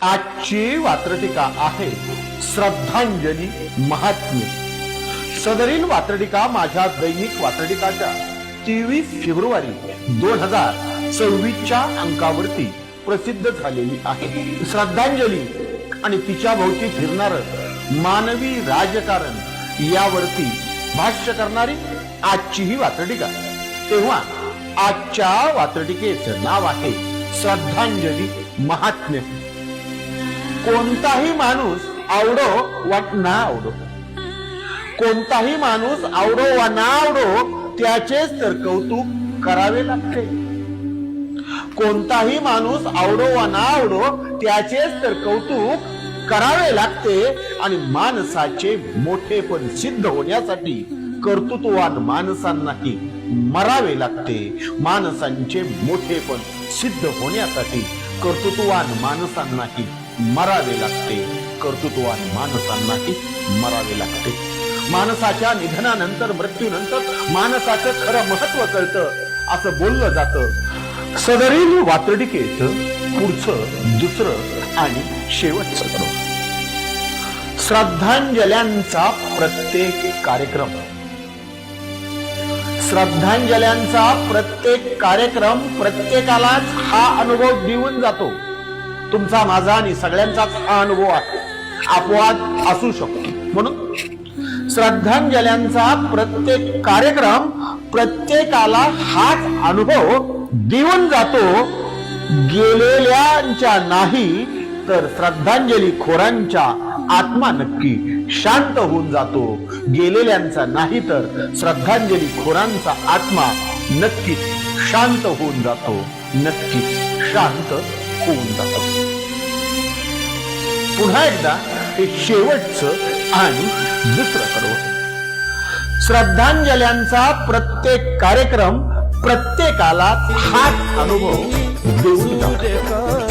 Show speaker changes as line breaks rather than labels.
आजची वात्रटिका आहे श्रद्धांजली महात्म्य। सदरील वात्रटिका माझ्या दैनिक वात्रटिकाच्या 23 फेब्रुवारी 2026च्या अंकावरती प्रसिद्ध झालेली आहे। श्रद्धांजली आणि तिच्या भोवती फिरणार मानवी राजकारण यावरती भाष्य करणारी आजची ही वात्रटिका। तेव्हा आजच्या वात्रटिकेचं नाव आहे श्रद्धांजली महात्म्य। कोणताही माणूस आवडो वा ना आवडो, कोणताही माणूस आवडो वा ना आवडो त्याचेच तर कौतुक करावे लागते। कोणताही माणूस आवडो वा ना आवडो त्याचेच तर कौतुक करावे लागते आणि माणसाचे मोठेपण सिद्ध होण्यासाठी कर्तृत्ववान माणसांनाही मरावे लागते। माणसांचे मोठेपण सिद्ध होण्यासाठी कर्तृत्ववान माणसांनाही मरावे लागते। कर्तृत्ववान माणसांनाही मरावे लागते। माणसाच्या निधनानंतर मृत्यूनंतर माणसाचं खरं महत्व कळतं असं बोललं जातं। सदरील वात्रटिकेत पुढचं दुसरं आणि शेवटचं करू। श्रद्धांजल्यांचा प्रत्येक कार्यक्रम। श्रद्धांजल्यांचा प्रत्येक कार्यक्रम प्रत्येकालाच हा अनुभव देऊन जातो। तुमचा माझा आणि सगळ्यांचाच हा अनुभव आहे, अपवाद असू शकतो। म्हणून श्रद्धांजल्यांचा प्रत्येक कार्यक्रम प्रत्येकाला हाच अनुभव देऊन जातो। गेलेल्यांच्या नाही तर श्रद्धांजली खोरांच्या आत्मा नक्की शांत होऊन जातो। गेलेल्यांचा नाही तर श्रद्धांजली खोरांचा आत्मा नक्कीच शांत होऊन जातो, नक्कीच शांत होऊन जातो। पुन्हा एकदा हे शेवटचं आणि दुसरं करू। श्रद्धांजल्यांचा प्रत्येक कार्यक्रम प्रत्येकाला हाच अनुभव देऊन जातो।